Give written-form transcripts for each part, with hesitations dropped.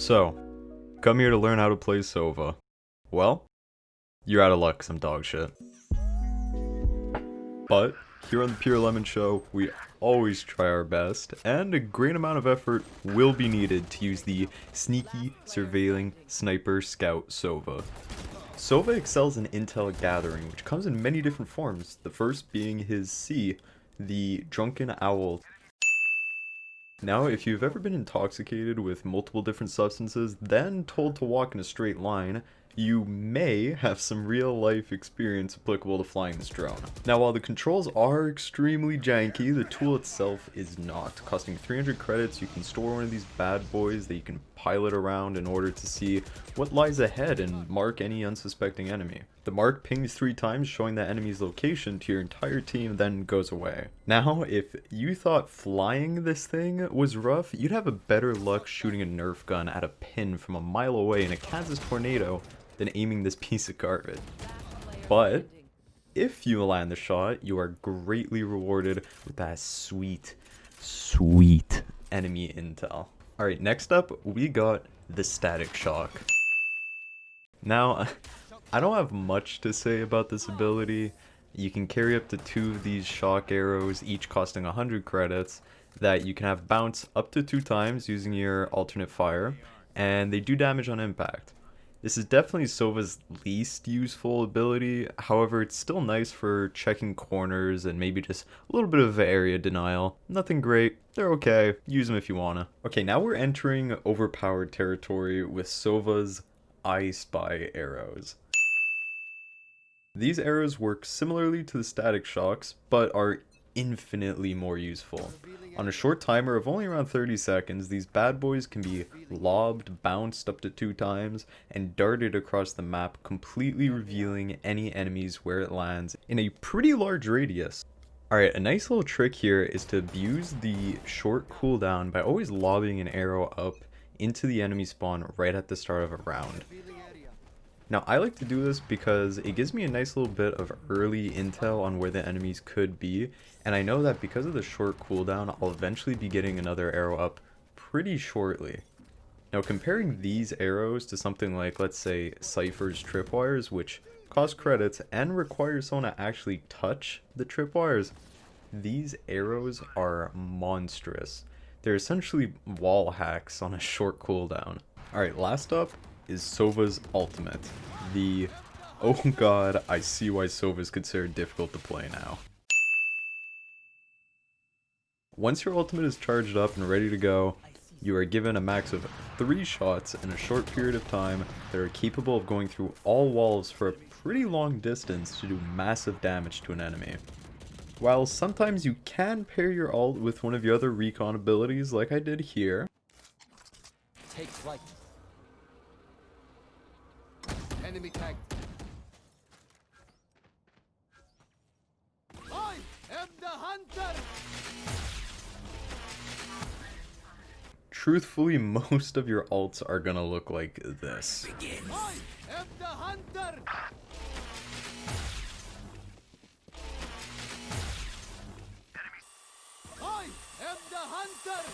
So, come here to learn how to play Sova. Well, you're out of luck, some dog shit. But, here on the Pure Lemon Show, we always try our best, and a great amount of effort will be needed to use the sneaky, surveilling, sniper, scout Sova. Sova excels in intel gathering, which comes in many different forms, the first being his C, the Drunken Owl. Now, if you've ever been intoxicated with multiple different substances, then told to walk in a straight line, you may have some real-life experience applicable to flying this drone. Now, while the controls are extremely janky, the tool itself is not. Costing 300 credits, you can store one of these bad boys that you can pilot around in order to see what lies ahead and mark any unsuspecting enemy. The mark pings 3 times, showing that enemy's location to your entire team, then goes away. Now, if you thought flying this thing was rough, you'd have a better luck shooting a Nerf gun at a pin from a mile away in a Kansas tornado than aiming this piece of garbage. But if you land the shot, you are greatly rewarded with that sweet enemy intel. Alright, next up, we got the Static Shock. Now, I don't have much to say about this ability. You can carry up to 2 of these shock arrows, each costing 100 credits, that you can have bounce up to 2 times using your alternate fire, and they do damage on impact. This is definitely Sova's least useful ability, however it's still nice for checking corners and maybe just a little bit of area denial. Nothing great, they're okay, use them if you wanna. Okay, now we're entering overpowered territory with Sova's I Spy arrows. These arrows work similarly to the static shocks, but are infinitely more useful. On a short timer of only around 30 seconds, these bad boys can be lobbed, bounced up to 2 times, and darted across the map, completely revealing any enemies where it lands in a pretty large radius. Alright, a nice little trick here is to abuse the short cooldown by always lobbing an arrow up into the enemy spawn right at the start of a round. Now, I like to do this because it gives me a nice little bit of early intel on where the enemies could be, and I know that because of the short cooldown, I'll eventually be getting another arrow up pretty shortly. Now, comparing these arrows to something like, let's say, Cypher's tripwires, which cost credits and require someone to actually touch the tripwires, these arrows are monstrous. They're essentially wall hacks on a short cooldown. Alright, last up is Sova's ultimate. The, oh god, I see why Sova is considered difficult to play now. Once your ultimate is charged up and ready to go, you are given a max of 3 shots in a short period of time that are capable of going through all walls for a pretty long distance to do massive damage to an enemy. While sometimes you can pair your ult with one of your other recon abilities like I did here, take flight. Enemy tagged. I am the hunter. truthfully most of your ults are gonna look like this. I am the hunter. I am the hunter.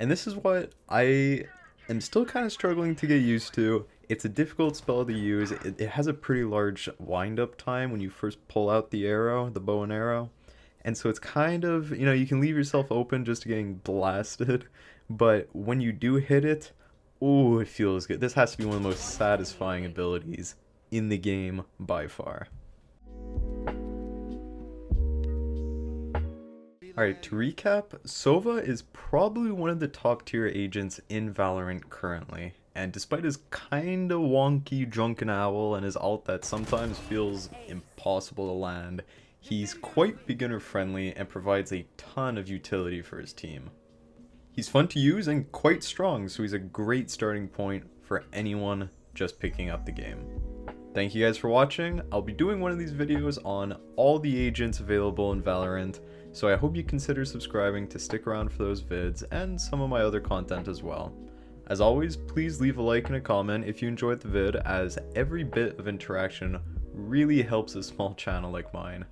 And this is what I am still kind of struggling to get used to. It's a difficult spell to use. It has a pretty large wind-up time when you first pull out the arrow, the bow and arrow. And so it's kind of, you know, you can leave yourself open just to getting blasted. But when you do hit it, ooh, it feels good. This has to be one of the most satisfying abilities in the game by far. Alright, to recap, Sova is probably one of the top tier agents in Valorant currently, and despite his kinda wonky Drunken Owl and his ult that sometimes feels impossible to land, he's quite beginner friendly and provides a ton of utility for his team. He's fun to use and quite strong, so he's a great starting point for anyone just picking up the game. Thank you guys for watching. I'll be doing one of these videos on all the agents available in Valorant, so I hope you consider subscribing to stick around for those vids and some of my other content as well. As always, please leave a like and a comment if you enjoyed the vid, as every bit of interaction really helps a small channel like mine.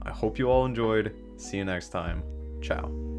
I hope you all enjoyed. See you next time. Ciao.